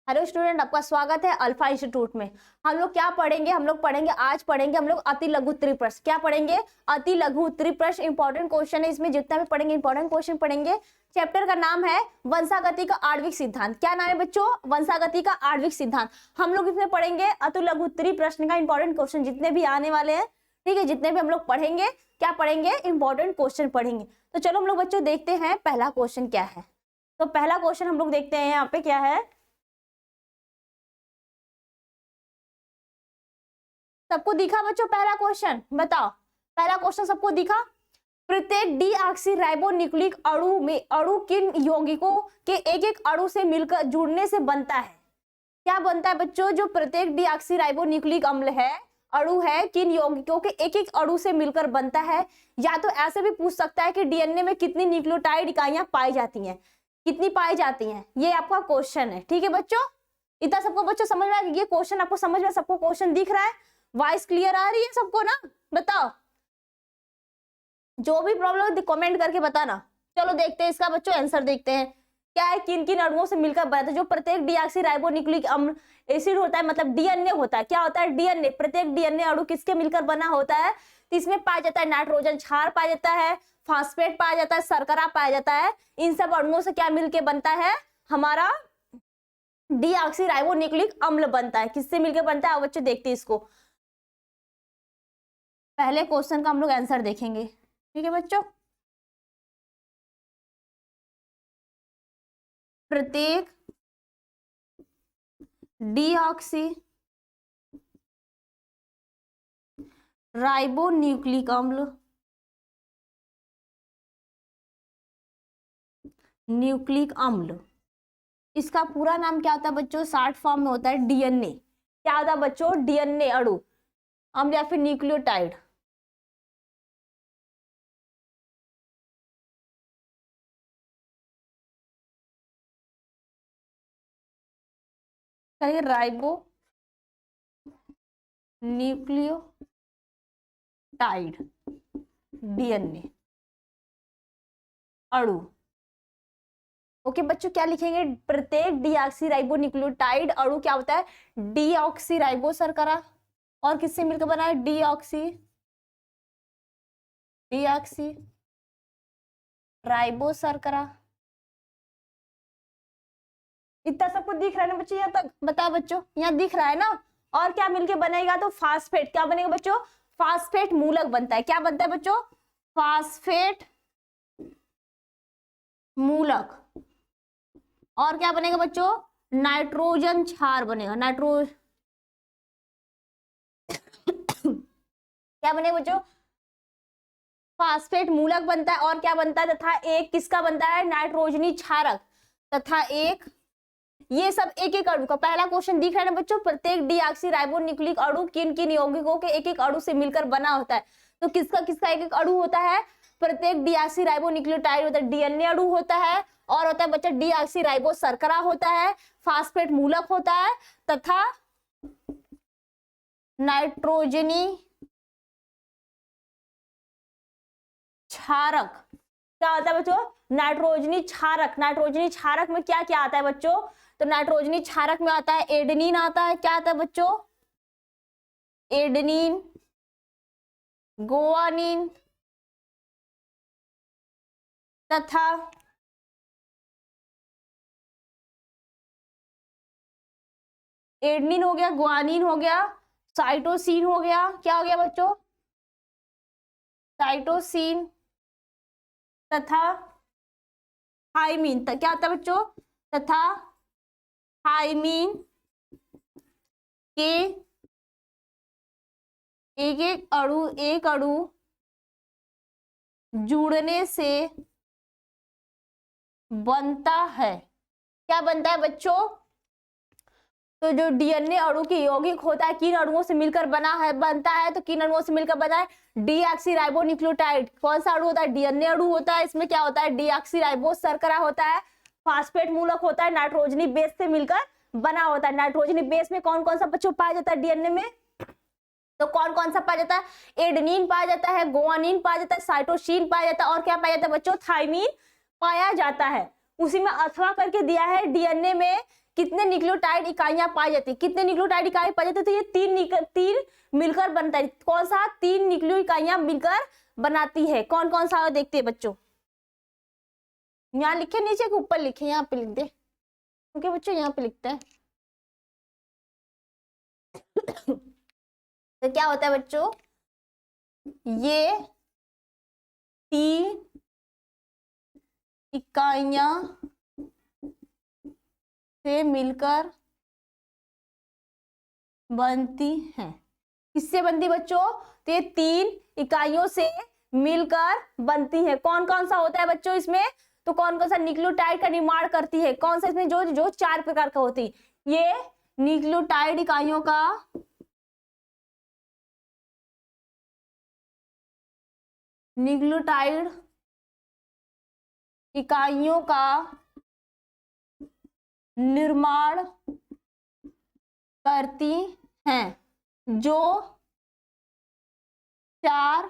Hello student, आपका स्वागत है अल्फा इंस्टीट्यूट में। हम लोग क्या पढ़ेंगे? आज पढ़ेंगे हम लोग अति लघु उत्तरी प्रश्न। क्या पढ़ेंगे? अति लघु उत्तरी प्रश्न। इंपॉर्टेंट क्वेश्चन है, इसमें जितना भी पढ़ेंगे इंपॉर्टेंट क्वेश्चन पढ़ेंगे। चैप्टर का नाम है वंशागति का आणविक सिद्धांत। क्या नाम है बच्चों? वंशागति का आणविक सिद्धांत। हम लोग इसमें पढ़ेंगे अति लघु उत्तरी प्रश्न का इंपॉर्टेंट क्वेश्चन जितने भी आने वाले हैं। ठीक है, जितने भी हम लोग पढ़ेंगे, क्या पढ़ेंगे? इंपॉर्टेंट क्वेश्चन पढ़ेंगे। तो चलो हम लोग बच्चों देखते हैं पहला क्वेश्चन क्या है। तो पहला क्वेश्चन हम लोग देखते हैं यहाँ पे क्या है। सबको दिखा बच्चों पहला क्वेश्चन? बताओ, पहला क्वेश्चन सबको दिखा? प्रत्येक डीऑक्सीराइबोन्यूक्लिक अणु किन यौगिकों के एक एक अणु से मिलकर जुड़ने से बनता है? क्या बनता है बच्चों? जो प्रत्येक डीऑक्सीराइबोन्यूक्लिक अम्ल है, अणु है, किन यौगिकों के एक एक अणु से मिलकर बनता है? या तो ऐसे भी पूछ सकता है कि डीएनए में कितनी न्यूक्लियोटाइड इकाइयां पाई जाती हैं, कितनी पाई जाती हैं, ये आपका क्वेश्चन है। ठीक है बच्चों, इतना सबको बच्चों समझ में आ गया? ये क्वेश्चन आपको समझ में, सबको क्वेश्चन दिख रहा है? वॉइस क्लियर आ रही है सबको ना? बताओ, जो भी प्रॉब्लम कमेंट करके बताना। चलो देखते हैं इसका बच्चों आंसर। देखते हैं क्या है, किन किन अणुओं से मिलकर बना था? जो प्रत्येक डीऑक्सीराइबोन्यूक्लिक अम्ल एसिड होता है, मतलब डीएनए होता है। क्या होता है? डीएनए। प्रत्येक डीएनए अणु किसके मिलकर बना होता है? तो इसमें पाया जाता है नाइट्रोजन क्षार पाया जाता है, फास्फेट पाया जाता है, शर्करा पाया जाता है। इन सब अणुओं से क्या मिलकर बनता है? हमारा डीऑक्सीराइबोन्यूक्लिक अम्ल बनता है। किससे मिलकर बनता है? बच्चे देखते हैं इसको। पहले क्वेश्चन का हम लोग आंसर देखेंगे। ठीक है बच्चों, प्रत्येक डीऑक्सी राइबोन्यूक्लिक अम्ल इसका पूरा नाम क्या होता है बच्चों? शॉर्ट फॉर्म में होता है डीएनए। क्या होता है बच्चों? डीएनए अणु अम्ल या फिर न्यूक्लियोटाइड। राइबो न्यूक्लियोटाइड डीएनए अणु। ओके बच्चों, क्या लिखेंगे? प्रत्येक डीऑक्सीराइबोन्यूक्लियोटाइड अणु क्या होता है? डीऑक्सीराइबो शर्करा और किससे मिलकर बना है? डीऑक्सी राइबो शर्करा। इतना सबको दिख रहा है ना बच्चों यहाँ तक? बताओ बच्चों, यहाँ दिख रहा है ना? और क्या मिलके बनेगा? तो फास्फेट। क्या बनेगा बच्चों? फास्फेट मूलक बनता है। क्या बनता है बच्चों? फास्फेट मूलक। और क्या बनेगा बच्चों? नाइट्रोजन क्षार बनेगा। क्या बनेगा बच्चों? फास्फेट मूलक बनता है। और क्या बनता है? तथा एक किसका बनता है? नाइट्रोजनी क्षारक। तथा एक, ये सब एक एक अणु का। पहला क्वेश्चन दिख रहा है ना बच्चों? प्रत्येक डीऑक्सीराइबोन्यूक्लिक अणु किन किन यौगिकों के एक एक अणु से मिलकर बना होता है। तो किसका किसका एक एक अणु होता है? प्रत्येक डीऑक्सीराइबोन्यूक्लियोटाइड होता है, डीएनए अणु होता है। और होता है बच्चा डीऑक्सीराइबो शर्करा होता है, फास्फेट मूलक होता है, तथा नाइट्रोजनी क्षारक। क्या होता है बच्चों? नाइट्रोजनी क्षारक। नाइट्रोजनी क्षारक में क्या क्या आता है बच्चों? तो नाइट्रोजनी क्षारक में आता है एडेनिन आता है। क्या आता है बच्चों? एडेनिन, गुआनिन तथा एडेनिन हो गया, गुआनिन हो गया, साइटोसिन हो गया। क्या हो गया बच्चों? साइटोसिन तथा थाइमिन। क्या आता है बच्चों? तथा थाइमिन के एक अणु जुड़ने से बनता है। क्या बनता है बच्चों? तो जो डीएनए अणु की यौगिक होता है, किन अणुओं से मिलकर बनता है? तो किन अणुओं से मिलकर बना है? डीऑक्सीराइबोन्यूक्लियोटाइड। कौन सा अणु होता है? डीएनए अणु होता है। इसमें क्या होता है? डीऑक्सीराइबो शर्करा होता है, फास्फेट मूलक होता है, नाइट्रोजनी बेस से मिलकर बना होता है। नाइट्रोजनी बेस में कौन कौन सा बच्चों पाया जाता है डीएनए में? तो कौन कौन सा पाया जाता है? एडेनिन पाया जाता है, गुआनिन पाया जाता है, साइटोसिन पाया जाता है, और क्या पाया जाता है बच्चों? थाइमिन पाया जाता है। उसी में अथवा करके दिया है डीएनए में कितने न्यूक्लियोटाइड इकाइयां पाई जाती है, कितने न्यूक्लियोटाइड इकाई पाई जाती है, तो ये तीन मिलकर बनता है। कौन सा? 3 न्यूक्लियो इकाइयां मिलकर बनाती है। कौन कौन सा देखते हैं बच्चों, यहाँ लिखे नीचे के ऊपर लिखे, यहाँ पे लिख दे क्योंकि बच्चों यहाँ पे लिखते हैं। तो क्या होता है बच्चों, ये 3 इकाइयां से मिलकर बनती हैं। किससे बनती बच्चों? तो ये 3 इकाइयों से मिलकर बनती है। कौन कौन सा होता है बच्चों इसमें? तो कौन कौन सा न्यूक्लियोटाइड का निर्माण करती है? कौन सा इसमें? जो जो 4 प्रकार का होती है। ये न्यूक्लियोटाइड इकाइयों का निर्माण करती हैं, जो 4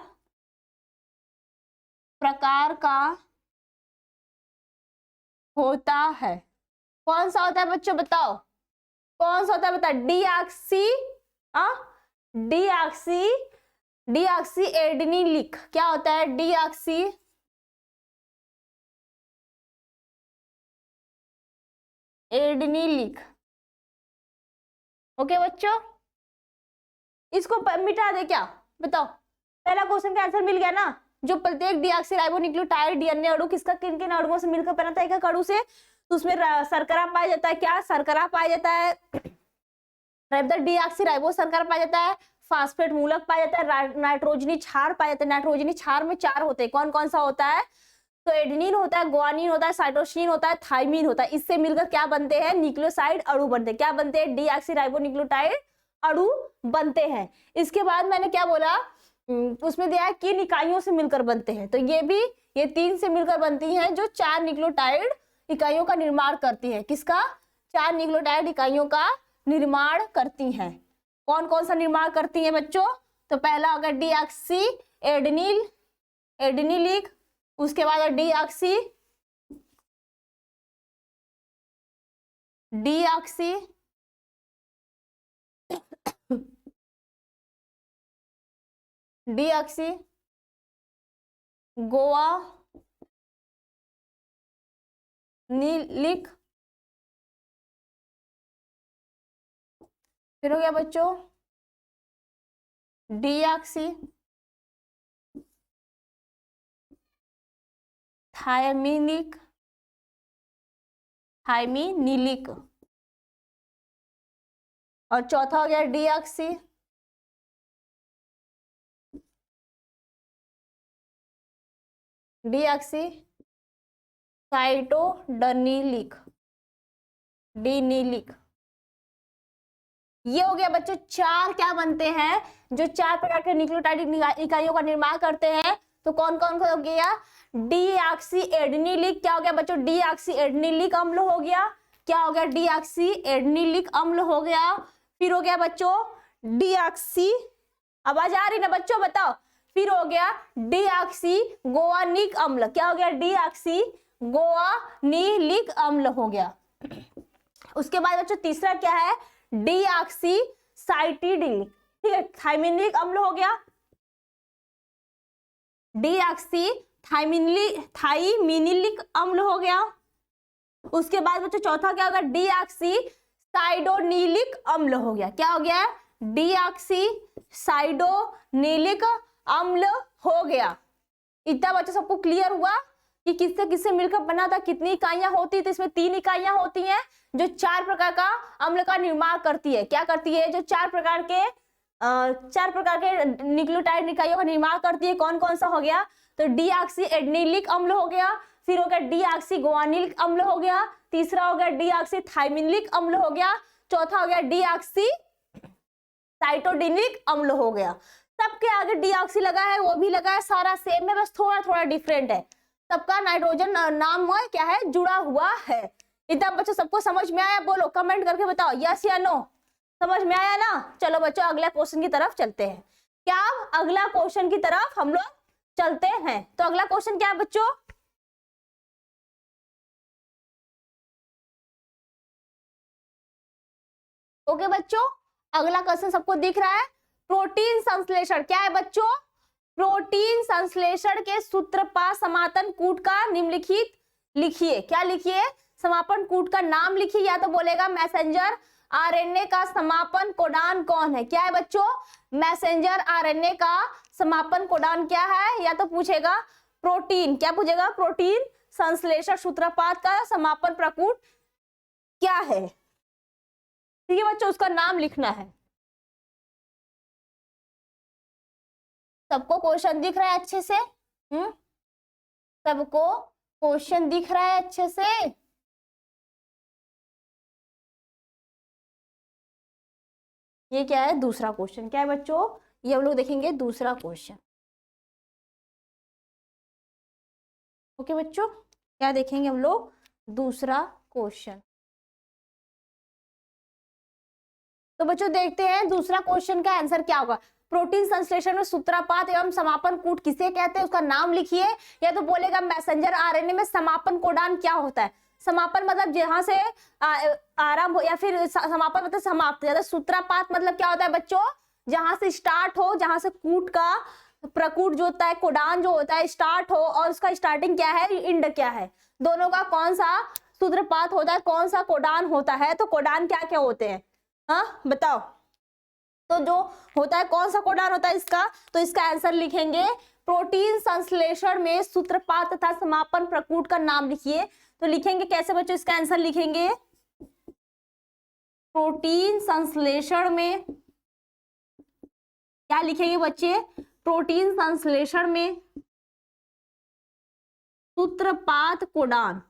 प्रकार का होता है। कौन सा होता है बच्चों बताओ, कौन सा होता है? बताओ। Deoxy adenylic. क्या होता है? Deoxy adenylic. ओके बच्चों, इसको मिटा दे क्या? बताओ। पहला क्वेश्चन का आंसर मिल गया ना। जो प्रत्येक डीऑक्सीराइबोन्यूक्लियोटाइड डीएनए अणु किसका किन किन अणुओं से मिलकर बनता है? एक अणु से। तो उसमें शर्करा पाया जाता है। क्या? शर्करा पाया जाता है। डीऑक्सीराइबो शर्करा पाया जाता है। फास्फेट मूलक पाया जाता है। नाइट्रोजनी क्षार पाया जाता है। नाइट्रोजनी क्षार में 4 होते हैं। कौन कौन सा होता है? तो एडेनिन होता है, ग्वानिन होता है, साइटोसिन होता है, थाइमिन होता है। इससे मिलकर क्या बनते हैं? न्यूक्लियोसाइड अणु बनते हैं। क्या बनते हैं? डीऑक्सीराइबोन्यूक्लियोटाइड अणु बनते हैं। इसके बाद मैंने क्या बोला, उसमें दिया है किन इकाइयों से मिलकर बनते हैं। तो ये 3 से मिलकर बनती हैं, जो 4 न्यूक्लियोटाइड इकाइयों का निर्माण करती है। किसका? 4 न्यूक्लियोटाइड इकाइयों का निर्माण करती हैं। कौन कौन सा निर्माण करती हैं बच्चों? तो पहला होगा डीऑक्सी एडेनिलिक, उसके बाद डीऑक्सी गोआ नीलिक। फिर हो गया बच्चों डीऑक्सी थायमिनिक और चौथा हो गया डीऑक्सी साइटोडीनिलिक। ये हो गया बच्चों 4 क्या बनते हैं, जो 4 प्रकार के न्यूक्लियोटाइड इकाइयों का निर्माण करते हैं। तो कौन कौन हो गया? Deoxy adenylic. क्या हो गया बच्चों? डीऑक्सी एडेनिलिक अम्ल हो गया। क्या हो गया? डीऑक्सी एडेनिलिक अम्ल हो गया। फिर हो गया बच्चों डीऑक्सी, आवाज आ रही ना बच्चों? बताओ। फिर हो गया डीऑक्सी गोआनिक अम्ल। क्या हो गया? डीऑक्सी गोआनिलिक अम्ल हो गया। उसके बाद बच्चों तीसरा क्या है? Deoxy cytidylic. ठीक है, थाइमिनिक अम्ल हो गया। डीऑक्सी थाइमिनिलिक अम्ल हो गया। उसके बाद बच्चों चौथा क्या होगा? डीऑक्सी साइडोनिलिक अम्ल हो गया। क्या हो गया? डीऑक्सी साइडोनिलिक अम्ल हो गया। इतना बच्चों सबको क्लियर हुआ कि किससे किससे मिलकर बना था, कितनी इकाइयां होती है? तो इसमें 3 इकाइयां होती हैं, जो 4 प्रकार का अम्ल का निर्माण करती है। क्या करती है? जो 4 प्रकार के न्यूक्लियोटाइड इकाइयों का निर्माण करती है। कौन कौन सा हो गया? तो डीऑक्सी एडेनिलिक अम्ल हो गया। फिर हो गया डीऑक्सी गोआनिलिक अम्ल हो गया। तीसरा हो गया डीऑक्सी थाइमिनिलिक अम्ल हो गया। चौथा हो गया डीऑक्सी साइटोडिनिक अम्ल हो गया। सबके आगे डीऑक्सी लगा है, वो भी लगा है, सारा सेम है, बस थोड़ा थोड़ा डिफरेंट है। सबका नाइट्रोजन नाम क्या है? जुड़ा हुआ है। इतना बच्चों सबको समझ में आया? बोलो, कमेंट करके बताओ यस या नो। समझ में आया ना? चलो बच्चों अगला क्वेश्चन की तरफ चलते हैं। क्या अगला क्वेश्चन की तरफ हम लोग चलते हैं? तो अगला क्वेश्चन क्या है बच्चों? ओके बच्चों, अगला क्वेश्चन सबको दिख रहा है। प्रोटीन संश्लेषण क्या है बच्चों? प्रोटीन संश्लेषण के सूत्रपात समापन कूट का निम्नलिखित लिखिए। क्या लिखिए? समापन कूट का नाम लिखिए, या तो बोलेगा मैसेंजर आरएनए का समापन कोडान कौन है। क्या है बच्चों? मैसेंजर आरएनए का समापन कोडान क्या है, या तो पूछेगा प्रोटीन, क्या पूछेगा? प्रोटीन संश्लेषण सूत्रपात का समापन प्रकूट क्या है। ठीक है बच्चों, उसका नाम लिखना है। सबको क्वेश्चन दिख रहा है अच्छे से? सबको क्वेश्चन दिख रहा है अच्छे से? ये क्या है? दूसरा क्वेश्चन। क्या है बच्चों? ये हम लोग देखेंगे दूसरा क्वेश्चन। ओके बच्चों, क्या देखेंगे हम लोग? दूसरा क्वेश्चन। तो बच्चों देखते हैं दूसरा क्वेश्चन का आंसर क्या होगा। प्रोटीन संश्लेषण में सूत्रपात एवं समापन कूट किसे कहते हैं, उसका नाम लिखिए, या तो बोलेगा मैसेंजर आरएनए में समापन कोडान क्या होता है। समापन मतलब जहां से आरंभ हो, या फिर समापन मतलब समाप्त, या तो सूत्रपात मतलब क्या होता है बच्चों? जहां से स्टार्ट हो, जहां से कूट का प्रकूट जो होता है, कोडान जो होता है स्टार्ट हो, और उसका स्टार्टिंग क्या है, इंड क्या है, दोनों का कौन सा सूत्रपात होता है, कौन सा कोडान होता है। तो कोडान क्या क्या होते हैं, हाँ बताओ। तो जो होता है कौन सा कोडान होता है इसका, तो इसका आंसर लिखेंगे प्रोटीन संश्लेषण में सूत्रपात तथा समापन प्रकूट का नाम लिखिए। तो लिखेंगे कैसे बच्चों? इसका आंसर लिखेंगे प्रोटीन संश्लेषण में, क्या लिखेंगे बच्चे? प्रोटीन संश्लेषण में सूत्रपात कोडान।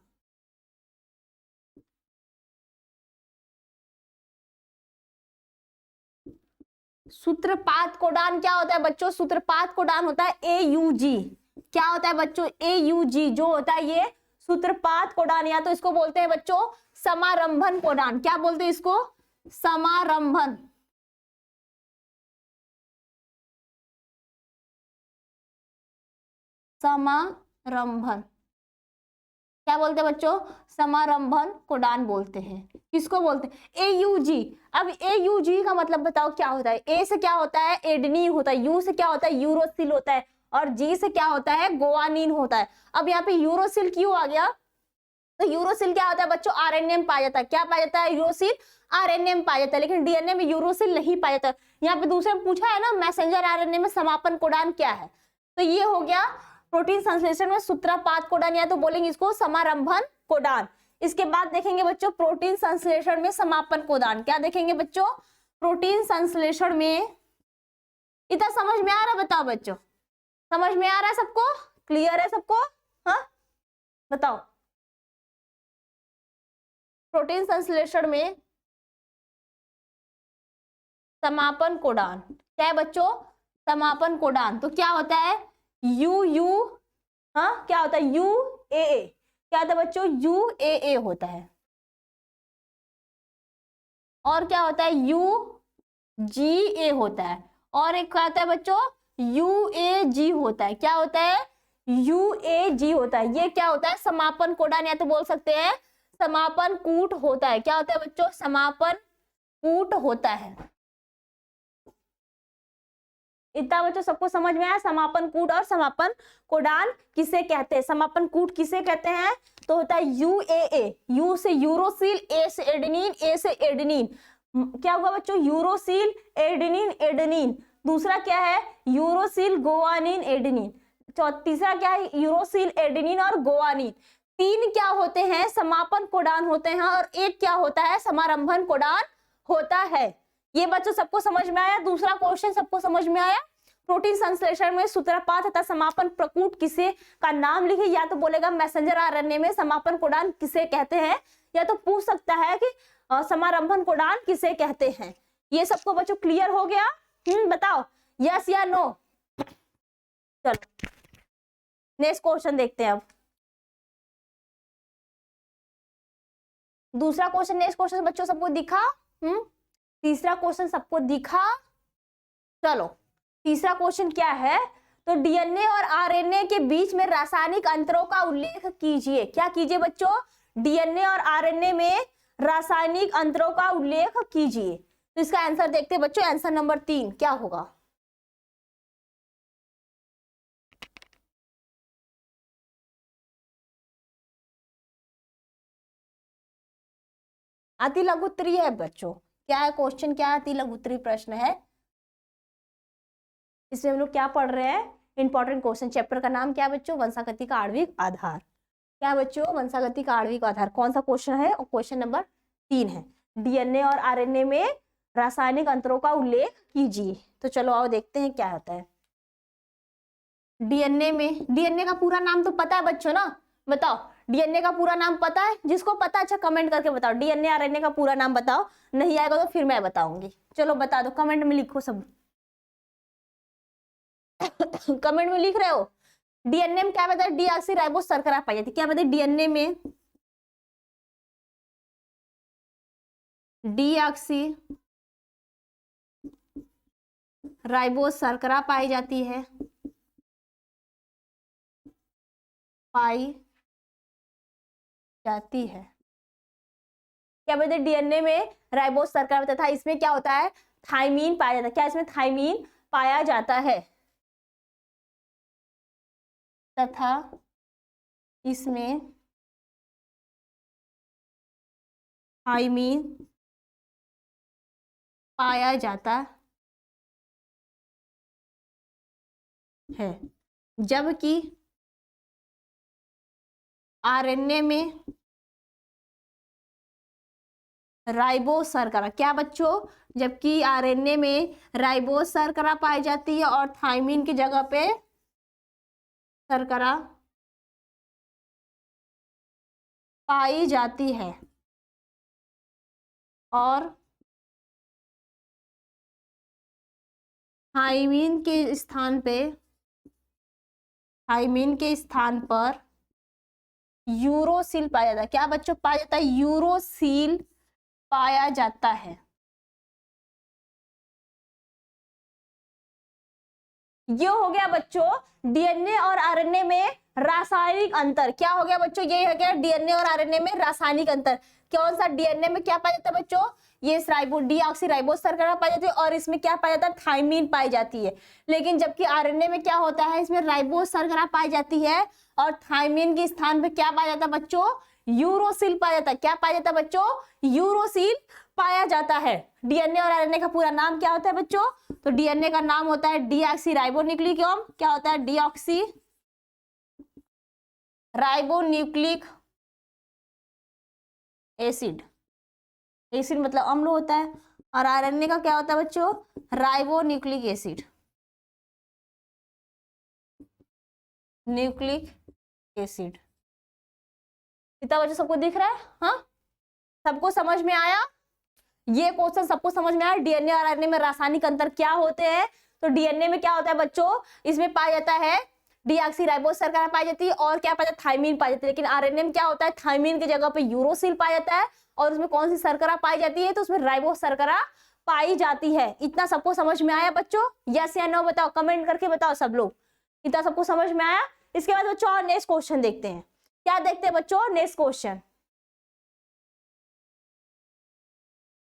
सूत्रपात कोडान क्या होता है बच्चों? सूत्रपात कोडान होता है AUG। क्या होता है बच्चों? AUG जो होता है ये सूत्रपात कोडान, या तो इसको बोलते हैं बच्चों समारंभन कोडान। क्या बोलते हैं इसको? समारंभन। समारंभन क्या बोलते हैं बच्चों? समारंभन कोडान बोलते हैं। किसको बोलते हैं? AUG। अब AUG का मतलब बताओ क्या होता है? A से क्या होता है? एडेनिन होता है। U से क्या होता है? यूरोसिल होता है। और G से क्या होता है? गोआनिन होता है। अब यहाँ पे यूरोसिल क्यों आ गया? तो यूरोसिल क्या होता है बच्चों? आरएनए में पाया जाता है। क्या पाया जाता है? यूरोसिल आरएनए में पाया जाता है, लेकिन डीएनए में यूरोसिल नहीं पाया जाता। यहाँ पे दूसरे में पूछा है ना, मैसेंजर आरएनए में समापन कोडान क्या है। तो ये हो गया प्रोटीन संश्लेषण में सूत्रपात कोडान, या तो बोलेंगे इसको समारंभन कोडान। इसके बाद देखेंगे बच्चों प्रोटीन संश्लेषण में समापन कोडान। क्या देखेंगे बच्चों? प्रोटीन संश्लेषण में, इतना समझ में आ रहा है? बताओ बच्चों, समझ में आ रहा है सबको? क्लियर है सबको? हाँ बताओ। प्रोटीन संश्लेषण में समापन कोडान क्या है बच्चों? समापन कोडान। तो क्या होता है? यू हाँ क्या होता है? UAA। क्या होता है बच्चों? UAA होता है। और क्या होता है? UGA होता है। और एक क्या होता है बच्चों? UAG होता है। क्या होता है? UAG होता है। ये क्या होता है? समापन कोडान, या तो बोल सकते हैं समापन कूट होता है। क्या होता है बच्चों? समापन कूट होता है। इतना बच्चों सबको समझ में आया? समापन कूट और समापन कोडान किसे कहते हैं? समापन कूट किसे कहते हैं? तो होता है UAA। U से यूरोसिल, A से एडेनिन, A से एडेनिन। क्या होगा बच्चों? Uracil adenine adenine. दूसरा क्या है? Uracil guanine adenine. तीसरा क्या है? यूरोसिल एडेनिन और गोआनिन। तीन क्या होते हैं? समापन कोडान होते हैं, और एक क्या होता है? समारंभन कोडान होता है। ये बच्चों सबको समझ में आया? दूसरा क्वेश्चन सबको समझ में आया? प्रोटीन संश्लेषण में सूत्रपात तथा समापन प्रकूट किसे का नाम लिखे, या तो बोलेगा मैसेंजर आरएनए में समापन कोडान किसे कहते हैं, या तो पूछ सकता है कि समारंभन कोडान किसे कहते हैं। ये सबको बच्चों क्लियर हो गया? बताओ यस या नो। चलो नेक्स्ट क्वेश्चन देखते हैं। अब दूसरा क्वेश्चन, नेक्स्ट क्वेश्चन बच्चों सबको दिखा? तीसरा क्वेश्चन सबको दिखा? चलो तीसरा क्वेश्चन क्या है? तो डीएनए और आरएनए के बीच में रासायनिक अंतरों का उल्लेख कीजिए। क्या कीजिए बच्चों? डीएनए और आरएनए में रासायनिक अंतरों का उल्लेख कीजिए। तो इसका आंसर देखते हैं बच्चों, आंसर नंबर 3 क्या होगा? अति लघु उत्तरीय है बच्चों। क्या है क्वेश्चन, क्या है? अति लघु उत्तरीय प्रश्न है। इसमें हम लोग क्या पढ़ रहे हैं? Important question. चैप्टर का नाम क्या है बच्चों? वंशागति का आणविक आधार। क्या है बच्चों? वंशागति का आणविक आधार। कौन सा क्वेश्चन है? और क्वेश्चन नंबर 3 है। डीएनए और आरएनए में रासायनिक अंतरों का उल्लेख कीजिए। तो चलो आओ देखते हैं क्या होता है। डीएनए में, डीएनए का पूरा नाम तो पता है बच्चों ना? बताओ, डीएनए का पूरा नाम पता है? जिसको पता अच्छा कमेंट करके बताओ, डीएनए आरएनए का पूरा नाम बताओ। नहीं आएगा तो फिर मैं बताऊंगी। चलो बता दो, कमेंट में लिखो सब। कमेंट में लिख रहे हो? डीएनए में क्या बताया? डीऑक्सी राइबोस शर्करा पाई जाती है। क्या बताया? डीएनए में डीऑक्सी राइबोस शर्करा पाई जाती है, पाई जाती है। क्या बोलते हैं? डीएनए में राइबोस शर्करा तथा इसमें क्या होता है? थाइमीन पाया जाता है। क्या इसमें? थाइमीन पाया जाता है तथा इसमें थाइमीन पाया जाता है, जबकि आरएनए में राइबोस शर्करा, क्या बच्चों? जबकि आरएनए में राइबोस शर्करा पाई जाती है और थाइमीन की जगह पे शर्करा पाई जाती है। और थाइमीन के स्थान पे, थाइमीन के स्थान पर यूरोसिल पाया जाता है। क्या बच्चों पाया जाता है? यूरोसिल पाया जाता है। ये हो गया बच्चों डीएनए और आरएनए में रासायनिक अंतर। क्या हो गया बच्चों? ये हो गया डीएनए और आरएनए में रासायनिक अंतर। कौन सा? डीएनए में क्या पाया जाता है बच्चों? ये डीऑक्सी राइबोस शर्करा पाई जाती है और इसमें क्या पाया जाता है? थाइमीन पाई जाती है। लेकिन जबकि आरएनए में क्या होता है? इसमें राइबोस शर्करा पाई जाती है और थाइमीन के स्थान पे क्या पाया जाता है बच्चों? यूरोसिल पाया जाता है। क्या पाया जाता है बच्चों? यूरोसिल पाया जाता है। डीएनए और आरएनए का पूरा नाम क्या होता है बच्चों? तो डीएनए का नाम होता है डीऑक्सी राइबोन्यूक्लिक एसिड। क्या होता है? Deoxy ribonucleic acid. एसिड मतलब अम्ल होता है। और आरएनए का क्या होता है बच्चों? Ribonucleic acid, nucleic acid. इतना बच्चों सबको दिख रहा है? हाँ, सबको समझ में आया? ये क्वेश्चन सबको समझ में आया? डीएनए और आरएनए में रासायनिक अंतर क्या होते हैं? तो डीएनए में क्या होता है बच्चों? इसमें पाया जाता है डीऑक्सी राइबोस शर्करा पाई जाती है और क्या पाया जाता है? थाइमीन पाई जाती है। लेकिन आरएनए में क्या होता है? थाइमीन की जगह पे यूरोसिल पाया जाता है और उसमें कौन सी शर्करा पाई जाती है? तो उसमें राइबोस शर्करा पाई जाती है। इतना सबको समझ में आया बच्चों? यस या नो बताओ, कमेंट करके बताओ सब लोग। इतना सबको समझ में आया? इसके बाद बच्चों और नेक्स्ट क्वेश्चन देखते हैं। क्या देखते हैं बच्चों? Next question.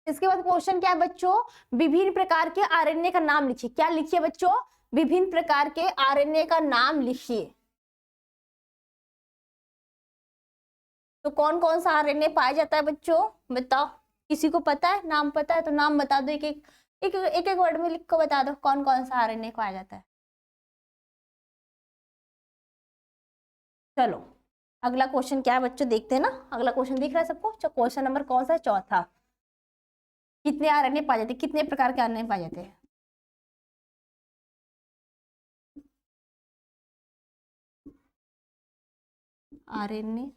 इसके बाद क्वेश्चन क्या है बच्चों? विभिन्न प्रकार के आरएनए का नाम लिखिए। क्या लिखिए बच्चों? विभिन्न प्रकार के आरएनए का नाम लिखिए। तो कौन कौन सा आरएनए पाया जाता है बच्चों? बताओ, किसी को पता है? नाम पता है तो नाम बता दो। एक एक वर्ड में लिख को बता दो कौन कौन सा आरएनए पाया जाता है। चलो अगला क्वेश्चन क्या है बच्चों? देखते हैं ना। अगला क्वेश्चन दिख रहा है सबको? क्वेश्चन नंबर कौन सा है? चौथा। कितने आरएनए पाए जाते हैं? कितने प्रकार के आरएनए पाए जाते हैं? आरएनए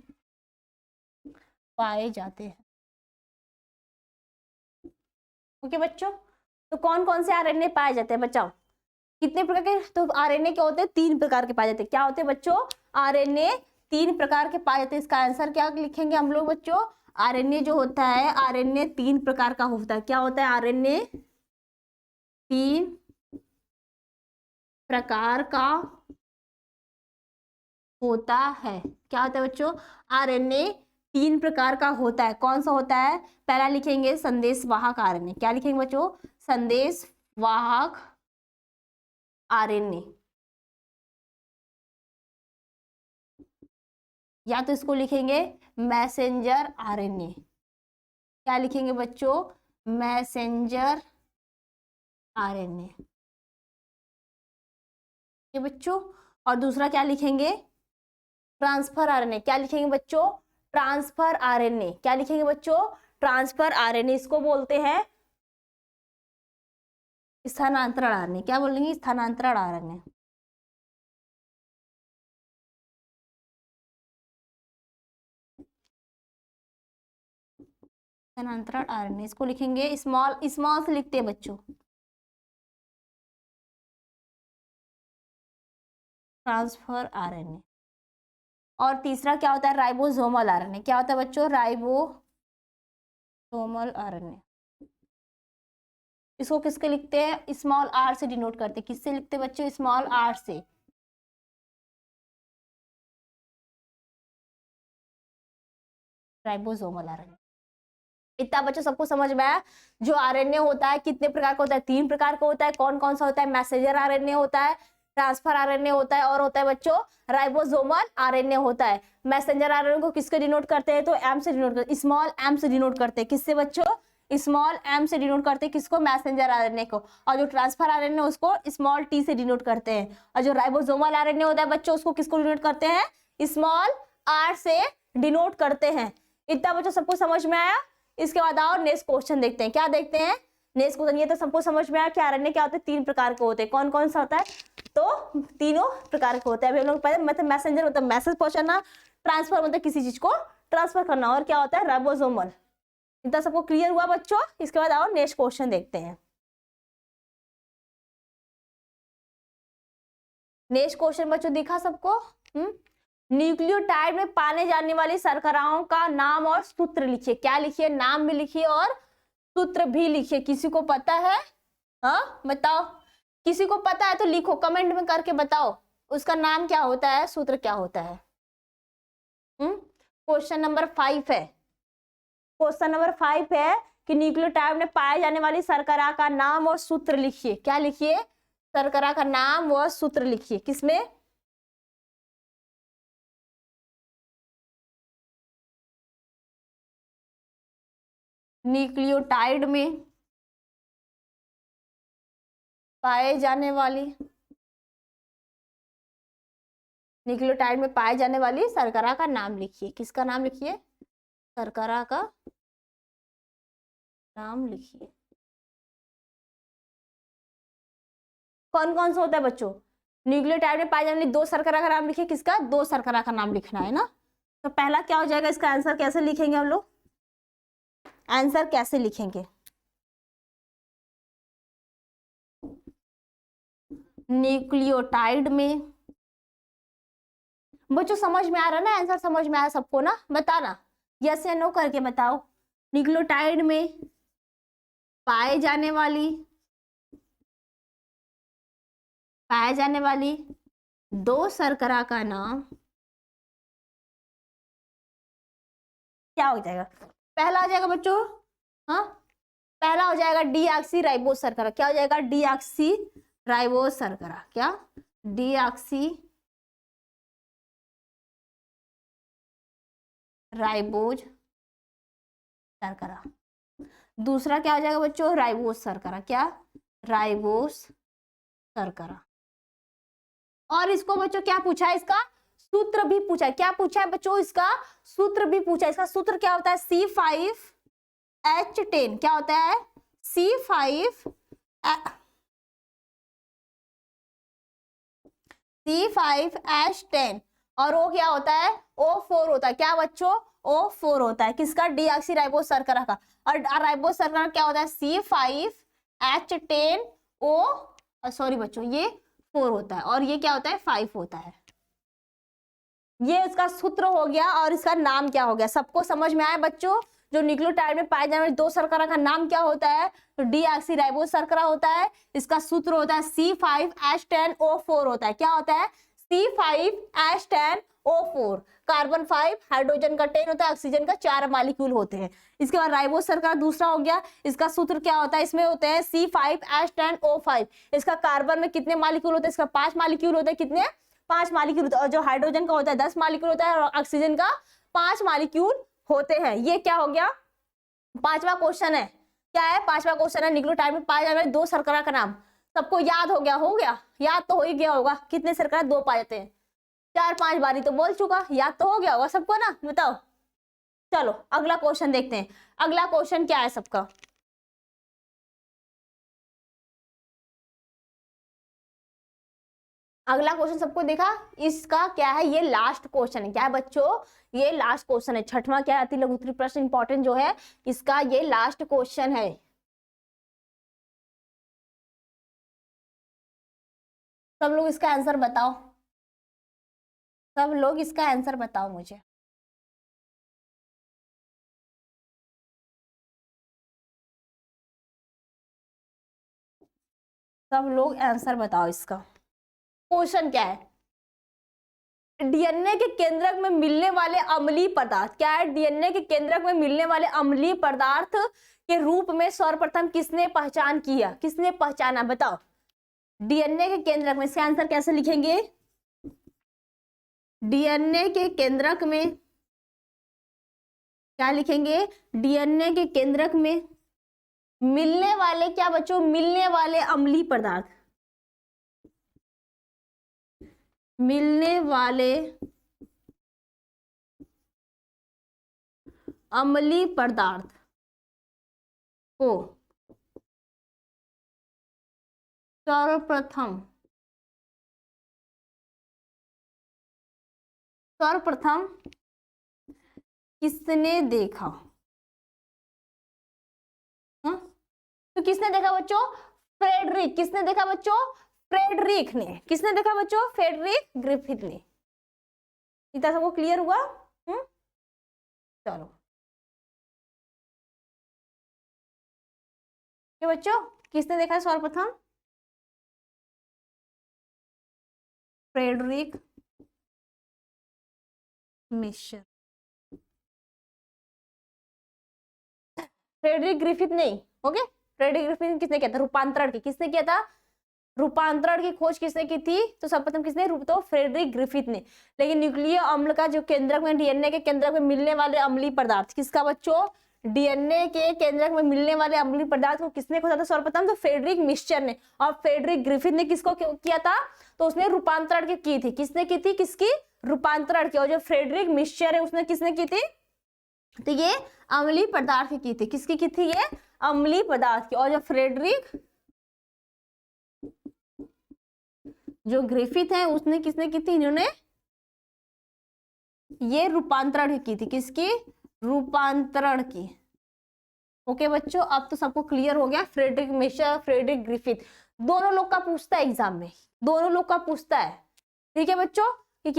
पाए जाते हैं। ओके बच्चों, तो कौन कौन से आरएनए पाए जाते हैं बताओ? कितने प्रकार के? तो आरएनए क्या होते हैं? 3 प्रकार के पाए जाते हैं। क्या होते हैं बच्चों? आरएनए 3 प्रकार के पाए जाते हैं। इसका आंसर क्या लिखेंगे हम लोग बच्चों? आरएनए जो होता है, आरएनए 3 प्रकार का होता है। क्या होता है? आरएनए 3 प्रकार का होता है। क्या होता है बच्चों? आरएनए तीन प्रकार का होता है। कौन सा होता है? पहला लिखेंगे संदेश वाहक आरएनए। क्या लिखेंगे बच्चों? संदेश वाहक आरएनए, या तो इसको लिखेंगे मैसेंजर आरएनए। क्या लिखेंगे बच्चों? Messenger RNA. ये बच्चों, और दूसरा क्या लिखेंगे? Transfer RNA. क्या लिखेंगे बच्चों? Transfer RNA. क्या लिखेंगे बच्चों? Transfer RNA. इसको बोलते हैं स्थानांतरण आरएनए। क्या बोलेंगे? स्थानांतरण आरएनए। स्थानांतरण आरएनए, इसको लिखेंगे स्मॉल, स्मॉल से लिखते हैं बच्चों, ट्रांसफर आरएनए। और तीसरा क्या होता है? Ribosomal RNA. क्या होता है बच्चों? Ribosomal RNA. इसको किसके लिखते हैं? स्मॉल आर से डिनोट करते हैं। किससे लिखते हैं बच्चों? स्मॉल आर से। Ribosomal RNA. इतना बच्चों सबको समझ में आया? जो आरएनए होता है कितने प्रकार का होता है? तीन प्रकार का होता है। कौन कौन सा होता है? मैसेंजर आरएनए होता है, ट्रांसफर आरएनए होता है, और होता है बच्चों राइबोसोमल आरएनए होता है। मैसेंजर आरएनए को किसके डिनोट करते हैं? तो एम से डिनोट करते हैं, स्मॉल एम से डिनोट करते हैं। किससे बच्चों? स्मॉल एम से डिनोट करते हैं। किसको? मैसेंजर आरएनए को। और जो ट्रांसफर आरएनए उसको स्मॉल टी से डिनोट करते हैं। और जो राइबोसोमल आरएनए होता है बच्चों, उसको किसको डिनोट करते हैं? स्मॉल आर से डिनोट करते हैं। इतना बच्चों सबको समझ में आया? इसके बाद आओ नेक्स्ट क्वेश्चन देखते हैं। क्या देखते हैं नेक्स्ट क्वेश्चन? ये तो सबको समझ में आया कि आरएनए क्या होते हैं? तीन प्रकार के होते हैं। कौन कौन सा होता है? तो तीनों प्रकार के होते हैं। अभी हम लोग पहले मतलब मैसेंजर मतलब मैसेज पहुंचाना, ट्रांसफर मतलब किसी चीज को ट्रांसफर करना, और क्या होता है? राइबोसोमल। इतना सबको क्लियर हुआ बच्चों? इसके बाद आओ नेक्स्ट क्वेश्चन देखते हैं। नेक्स्ट क्वेश्चन बच्चों दिखा सबको? न्यूक्लियोटाइड में पाने जाने वाली शर्कराओं का नाम और सूत्र लिखिए। क्या लिखिए? नाम भी लिखिए और सूत्र भी लिखिए। किसी को पता है? हाँ बताओ, किसी को पता है तो लिखो, कमेंट में करके बताओ उसका नाम क्या होता है, सूत्र क्या होता है। क्वेश्चन नंबर 5 है। क्वेश्चन नंबर 5 है कि न्यूक्लियोटाइड में पाए जाने वाली शर्करा का नाम और सूत्र लिखिए। क्या लिखिए? शर्करा का नाम व सूत्र लिखिए। किसमें? न्यूक्लियोटाइड में पाए जाने वाली, न्यूक्लियोटाइड में पाए जाने वाली शर्करा का नाम लिखिए। किसका नाम लिखिए? शर्करा का नाम लिखिए। कौन कौन सा होता है बच्चों? न्यूक्लियोटाइड में पाए जाने वाली दो शर्करा का नाम लिखिए। किसका? दो शर्करा का नाम लिखना है ना। तो पहला क्या हो जाएगा? इसका आंसर कैसे लिखेंगे हम लोग? आंसर कैसे लिखेंगे? न्यूक्लियोटाइड में, बच्चों समझ में आ रहा है ना? आंसर समझ में आया सबको ना? बताना यस या नो करके बताओ। न्यूक्लियोटाइड में पाए जाने वाली दो शर्करा का नाम क्या हो जाएगा? पहला हो जाएगा बच्चों, हाँ पहला हो जाएगा डीऑक्सी राइबोस शर्करा। क्या हो जाएगा? डीऑक्सी राइबोस शर्करा। क्या? डीऑक्सी राइबोज शर्करा। दूसरा क्या हो जाएगा बच्चों? राइबोस शर्करा। क्या? राइबोस शर्करा। और इसको बच्चों क्या पूछा है? इसका सूत्र भी पूछा है। क्या पूछा है बच्चों? इसका सूत्र भी पूछा है। इसका सूत्र क्या होता है? C5H10। क्या होता है? C5H10। और वो क्या होता है? O4 होता है। क्या बच्चों? O4 होता है। किसका? डीऑक्सी राइबोस शर्करा का। और राइबोस शर्करा क्या होता है? C5H10O, सॉरी बच्चों, ये 4 होता है और ये क्या होता है? 5 होता है। ये इसका सूत्र हो गया और इसका नाम क्या हो गया? सबको समझ में आया बच्चों? जो न्यूक्लियोटाइड में पाए जाने वाले दो शर्करा का नाम क्या होता है? तो डीऑक्सी राइबोस शर्करा होता है। इसका सूत्र होता है C5H10O4 होता है। क्या होता है? C5H10O4, कार्बन 5, हाइड्रोजन का 10 होता है, ऑक्सीजन का 4 मॉलिक्यूल होते हैं। इसके बाद राइबोसर का दूसरा हो गया, इसका सूत्र क्या होता है, इसमें होते हैं C5H10O5। इसका कार्बन में कितने मॉलिक्यूल होते हैं, इसका 5 मॉलिक्यूल होते हैं, कितने 5 मॉलिक्यूल होते हैं, और जो हाइड्रोजन का होता है 10 मॉलिक्यूल होता है, और ऑक्सीजन का 5 मॉलिक्यूल होते हैं। ये क्या हो गया, 5वां क्वेश्चन है। क्या है, 5वां क्वेश्चन है, न्यूक्लियोटाइड में पाए जाने वाले 2 शर्करा का नाम। सबको याद हो गया, याद तो हो ही गया होगा, कितने शर्करा 2 पाए जाते हैं, 4-5 बारी तो बोल चुका, याद तो हो गया होगा सबको ना, बताओ। चलो अगला क्वेश्चन देखते हैं, अगला क्वेश्चन क्या है सबका। अगला क्वेश्चन सबको देखा, इसका क्या है, ये लास्ट क्वेश्चन है। क्या है बच्चों, ये लास्ट क्वेश्चन है, 6वां क्या है, अति लघु उत्तरीय प्रश्न इंपॉर्टेंट जो है, इसका ये लास्ट क्वेश्चन है। सब लोग इसका आंसर बताओ, सब लोग इसका आंसर बताओ मुझे। सब लोग आंसर बताओ इसका। क्वेश्चन क्या है, डीएनए के केंद्रक में मिलने वाले अम्लीय पदार्थ, क्या है, डीएनए के केंद्रक में मिलने वाले अम्लीय पदार्थ के रूप में सर्वप्रथम किसने पहचान किया, किसने पहचाना, बताओ। डीएनए के केंद्रक में, इसका आंसर कैसे लिखेंगे, डीएनए के केंद्रक में क्या लिखेंगे, डीएनए के केंद्रक में मिलने वाले, क्या बच्चों, मिलने वाले अम्लीय पदार्थ, मिलने वाले अम्लीय पदार्थ को सर्वप्रथम किसने देखा, हाँ? तो किसने देखा बच्चों, फ्रेडरिक, किसने देखा बच्चों, फ्रेडरिक ने, किसने देखा बच्चों, फ्रेडरिक ग्रिफिथ ने। इतना सबको क्लियर हुआ, चलो ये बच्चों, किसने देखा सर्वप्रथम, फ्रेडरिक मिशर, फ्रेडरिक ग्रिफिथ नहीं, ओके। फ्रेडरिक ग्रिफिथ किसने किया था, रूपांतरण की, किसने किया था, रूपांतरण की खोज किसने की थी, तो सर्वप्रथम किसने, तो फ्रेडरिक ग्रिफिथ ने। लेकिन न्यूक्लियर अम्ल का जो केंद्रक में, डीएनए के केंद्रक में मिलने वाले अम्लीय पदार्थ, किसका बच्चों, डीएनए के केंद्रक में मिलने वाले अम्लीय पदार्थ को किसने खोजा था सर्वप्रथम, तो फ्रेडरिक मिक्सचर ने। और फ्रेडरिक ग्रिफिथ ने किसको किया था, तो उसने रूपांतरण की थी, किसने की थी, किसकी, रूपांतरण की। और जो फ्रेडरिक मिक्सचर है उसने किसने की थी, तो ये अम्लीय पदार्थ की थी, किसकी की थी, ये अम्लीय पदार्थ की। और जो फ्रेडरिक जो ग्रिफिथ है उसने किसने की थी, इन्होंने ये रूपांतरण की थी, किसकी, रूपांतरण की। ओके बच्चों, अब तो सबको क्लियर हो गया, फ्रेडरिक मिशर, फ्रेडरिक ग्रिफिथ, दोनों लोग का पूछता है एग्जाम में, दोनों लोग का पूछता है, ठीक है बच्चों, कि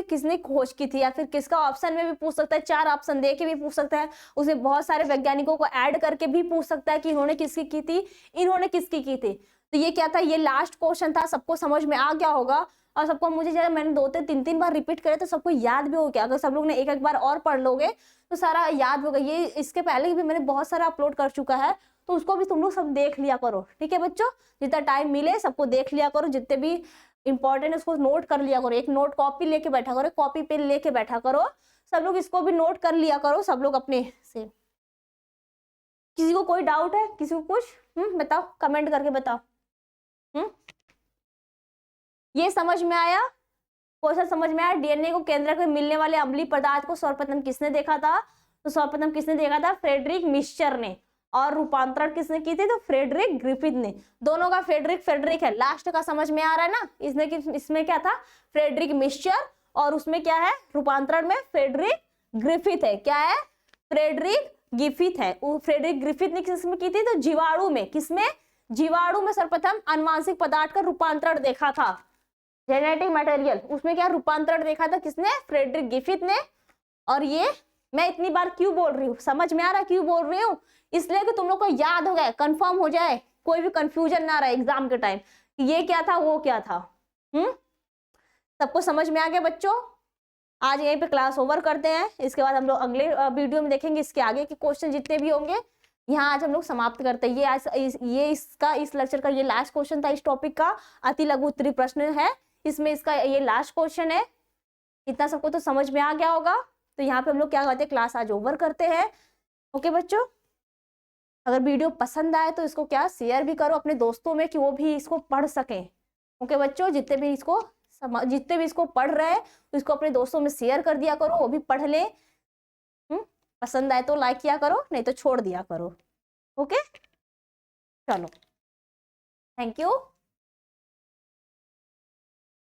किसने खोज की थी, या फिर किसका ऑप्शन में भी पूछ सकता है, 4 ऑप्शन दे के भी पूछ सकता है, उसमें बहुत सारे वैज्ञानिकों को ऐड करके भी पूछ सकता है कि इन्होंने किसकी की थी, इन्होंने किसकी की थी। तो ये क्या था, ये लास्ट क्वेश्चन था, सबको समझ में आ गया होगा। और सबको मुझे जरा मैंने 2-3 बार रिपीट करे तो सबको याद भी हो गया। अगर सब लोग ने एक बार और पढ़ लोगे तो सारा याद होगा। ये इसके पहले भी मैंने बहुत सारा अपलोड कर चुका है, तो उसको भी तुम लोग सब देख लिया करो, ठीक है बच्चों। जितना टाइम मिले सबको देख लिया करो, जितने भी इंपॉर्टेंट है उसको नोट कर लिया करो। एक नोट कॉपी लेके बैठा करो, कॉपी पेन लेके बैठा करो, सब लोग इसको भी नोट कर लिया करो सब लोग अपने से। किसी को कोई डाउट है, किसी को कुछ बताओ, कमेंट करके बताओ। ये समझ में आया, क्वेश्चन समझ में आया। डीएनए को केंद्रक में मिलने वाले अम्लीय पदार्थ को सर्वप्रथम किसने देखा था, तो सर्वप्रथम किसने देखा था, फ्रेडरिक मिक्सचर ने। और रूपांतरण किसने की थी, तो फ्रेडरिक ग्रिफिथ ने। दोनों का फ्रेडरिक है, लास्ट का समझ में आ रहा है ना। इसमें क्या था, फ्रेडरिक मिक्सचर, और उसमें क्या है, रूपांतरण में फ्रेडरिक ग्रिफिथ है। क्या है, फ्रेडरिक ग्रिफिथ है। फ्रेडरिक ग्रिफिथ ने किसमें की थी, तो जीवाणु में। किसमें, जीवाणु में सर्वप्रथम अनुवांशिक पदार्थ का रूपांतरण देखा था, जेनेटिक मटेरियल, उसमें क्या रूपांतरण देखा था, किसने, फ्रेडरिक ग्रिफिथ ने। और ये मैं इतनी बार क्यों बोल रही हूँ, समझ में आ रहा है क्यों बोल रही हूँ, इसलिए कि तुम लोग को याद हो गया, कंफर्म हो जाए, कोई भी कंफ्यूजन ना रहे एग्जाम के टाइम, ये क्या था वो क्या था। सबको समझ में आ गया बच्चों? आज यहीं पे क्लास ओवर करते हैं, इसके बाद हम लोग अगले वीडियो में देखेंगे इसके आगे के क्वेश्चन जितने भी होंगे। यहाँ आज हम लोग समाप्त करते हैं। ये आज इस लेक्चर का ये लास्ट क्वेश्चन था इस टॉपिक का, अति लघु उत्तरीय प्रश्न है, इसमें इसका ये लास्ट क्वेश्चन है। इतना सबको तो समझ में आ गया होगा। तो यहाँ पे हम लोग क्या करते हैं, क्लास आज ओवर करते हैं। ओके बच्चों, अगर वीडियो पसंद आए तो इसको क्या शेयर भी करो अपने दोस्तों में कि वो भी इसको पढ़ सकें। ओके बच्चों, जितने भी इसको पढ़ रहे हैं इसको अपने दोस्तों में शेयर कर दिया करो, वो भी पढ़ ले। पसंद आए तो लाइक किया करो, नहीं तो छोड़ दिया करो। ओके, चलो, थैंक यू।